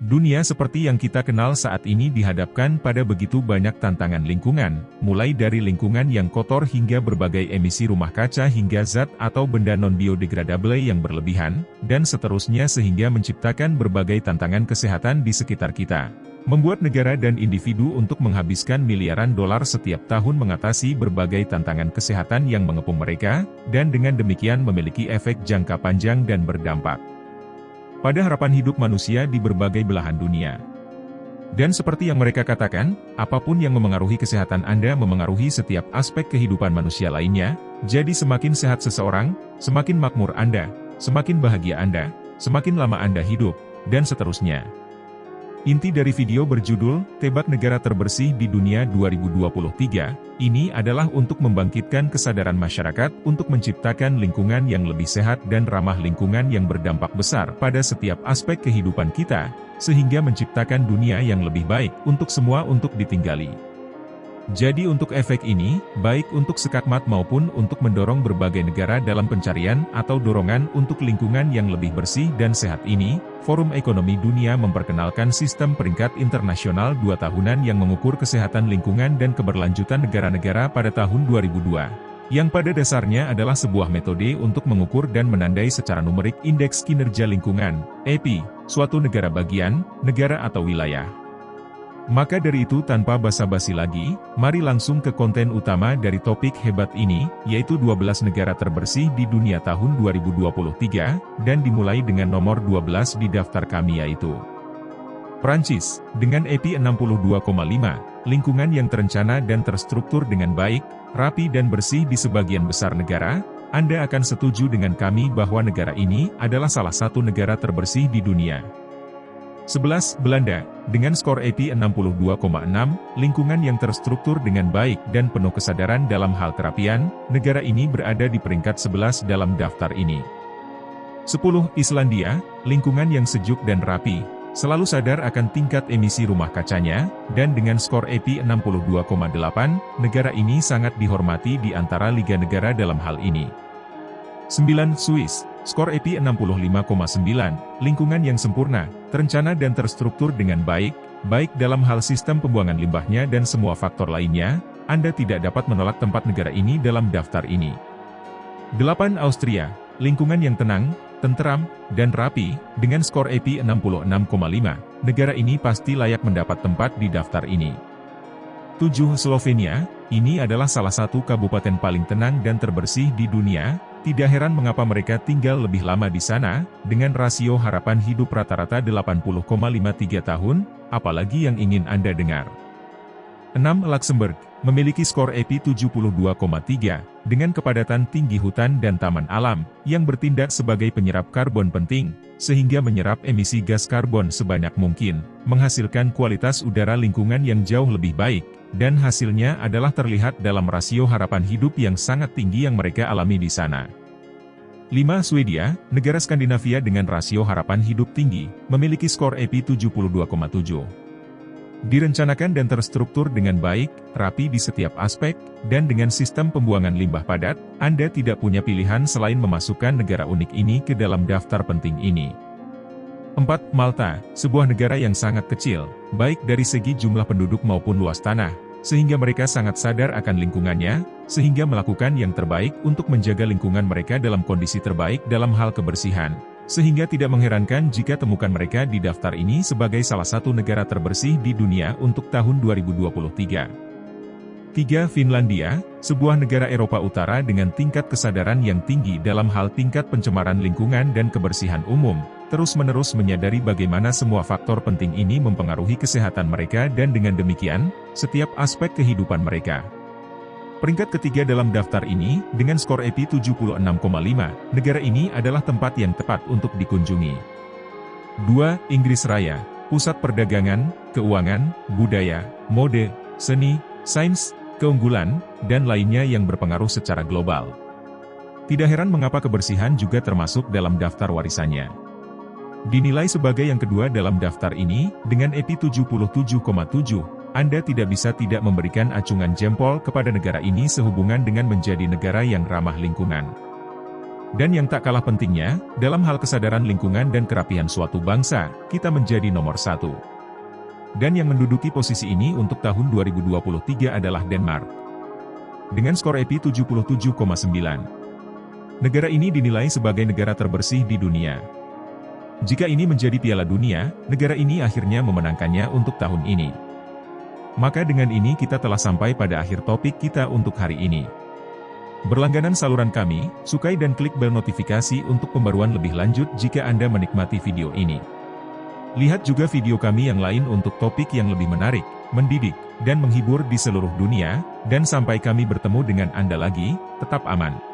Dunia seperti yang kita kenal saat ini dihadapkan pada begitu banyak tantangan lingkungan, mulai dari lingkungan yang kotor hingga berbagai emisi rumah kaca hingga zat atau benda non-biodegradable yang berlebihan, dan seterusnya sehingga menciptakan berbagai tantangan kesehatan di sekitar kita. Membuat negara dan individu untuk menghabiskan miliaran dolar setiap tahun mengatasi berbagai tantangan kesehatan yang mengepung mereka, dan dengan demikian memiliki efek jangka panjang dan berdampak pada harapan hidup manusia di berbagai belahan dunia. Dan seperti yang mereka katakan, apapun yang memengaruhi kesehatan Anda memengaruhi setiap aspek kehidupan manusia lainnya, jadi semakin sehat seseorang, semakin makmur Anda, semakin bahagia Anda, semakin lama Anda hidup, dan seterusnya. Inti dari video berjudul, Tebak Negara Terbersih di Dunia 2023, ini adalah untuk membangkitkan kesadaran masyarakat untuk menciptakan lingkungan yang lebih sehat dan ramah lingkungan yang berdampak besar pada setiap aspek kehidupan kita, sehingga menciptakan dunia yang lebih baik untuk semua untuk ditinggali. Jadi untuk efek ini, baik untuk sekakmat maupun untuk mendorong berbagai negara dalam pencarian atau dorongan untuk lingkungan yang lebih bersih dan sehat ini, Forum Ekonomi Dunia memperkenalkan sistem peringkat internasional 2 tahunan yang mengukur kesehatan lingkungan dan keberlanjutan negara-negara pada tahun 2002. Yang pada dasarnya adalah sebuah metode untuk mengukur dan menandai secara numerik Indeks Kinerja Lingkungan, EPI, suatu negara bagian, negara atau wilayah. Maka dari itu tanpa basa-basi lagi, mari langsung ke konten utama dari topik hebat ini, yaitu 12 negara terbersih di dunia tahun 2023, dan dimulai dengan nomor 12 di daftar kami yaitu Prancis, dengan EPI 62,5, lingkungan yang terencana dan terstruktur dengan baik, rapi dan bersih di sebagian besar negara. Anda akan setuju dengan kami bahwa negara ini adalah salah satu negara terbersih di dunia. 11. Belanda, dengan skor EPI 62,6, lingkungan yang terstruktur dengan baik dan penuh kesadaran dalam hal kerapian, negara ini berada di peringkat 11 dalam daftar ini. 10. Islandia, lingkungan yang sejuk dan rapi, selalu sadar akan tingkat emisi rumah kacanya, dan dengan skor EPI 62,8, negara ini sangat dihormati di antara liga negara dalam hal ini. 9. Swiss, skor EPI 65,9, lingkungan yang sempurna, terencana dan terstruktur dengan baik, baik dalam hal sistem pembuangan limbahnya dan semua faktor lainnya, Anda tidak dapat menolak tempat negara ini dalam daftar ini. 8. Austria, lingkungan yang tenang, tenteram, dan rapi, dengan skor EPI 66,5, negara ini pasti layak mendapat tempat di daftar ini. 7. Slovenia, ini adalah salah satu kabupaten paling tenang dan terbersih di dunia, tidak heran mengapa mereka tinggal lebih lama di sana, dengan rasio harapan hidup rata-rata 80,53 tahun, apalagi yang ingin Anda dengar. 6. Luxembourg, memiliki skor EPI 72,3, dengan kepadatan tinggi hutan dan taman alam, yang bertindak sebagai penyerap karbon penting, sehingga menyerap emisi gas karbon sebanyak mungkin, menghasilkan kualitas udara lingkungan yang jauh lebih baik, dan hasilnya adalah terlihat dalam rasio harapan hidup yang sangat tinggi yang mereka alami di sana. 5. Swedia, negara Skandinavia dengan rasio harapan hidup tinggi, memiliki skor EPI 72,7. Direncanakan dan terstruktur dengan baik, rapi di setiap aspek, dan dengan sistem pembuangan limbah padat, Anda tidak punya pilihan selain memasukkan negara unik ini ke dalam daftar penting ini. 4. Malta, sebuah negara yang sangat kecil, baik dari segi jumlah penduduk maupun luas tanah, sehingga mereka sangat sadar akan lingkungannya, sehingga melakukan yang terbaik untuk menjaga lingkungan mereka dalam kondisi terbaik dalam hal kebersihan, sehingga tidak mengherankan jika temukan mereka di daftar ini sebagai salah satu negara terbersih di dunia untuk tahun 2023. 3. Finlandia, sebuah negara Eropa Utara dengan tingkat kesadaran yang tinggi dalam hal tingkat pencemaran lingkungan dan kebersihan umum, terus-menerus menyadari bagaimana semua faktor penting ini mempengaruhi kesehatan mereka dan dengan demikian, setiap aspek kehidupan mereka. Peringkat ketiga dalam daftar ini, dengan skor EPI 76,5, negara ini adalah tempat yang tepat untuk dikunjungi. 2. Inggris Raya, pusat perdagangan, keuangan, budaya, mode, seni, sains, keunggulan, dan lainnya yang berpengaruh secara global. Tidak heran mengapa kebersihan juga termasuk dalam daftar warisannya. Dinilai sebagai yang kedua dalam daftar ini, dengan EPI 77,7, Anda tidak bisa tidak memberikan acungan jempol kepada negara ini sehubungan dengan menjadi negara yang ramah lingkungan. Dan yang tak kalah pentingnya, dalam hal kesadaran lingkungan dan kerapihan suatu bangsa, kita menjadi nomor satu. Dan yang menduduki posisi ini untuk tahun 2023 adalah Denmark. Dengan skor EPI 77,9. Negara ini dinilai sebagai negara terbersih di dunia. Jika ini menjadi Piala Dunia, negara ini akhirnya memenangkannya untuk tahun ini. Maka dengan ini kita telah sampai pada akhir topik kita untuk hari ini. Berlangganan saluran kami, sukai dan klik bel notifikasi untuk pembaruan lebih lanjut jika Anda menikmati video ini. Lihat juga video kami yang lain untuk topik yang lebih menarik, mendidik, dan menghibur di seluruh dunia, dan sampai kami bertemu dengan Anda lagi, tetap aman.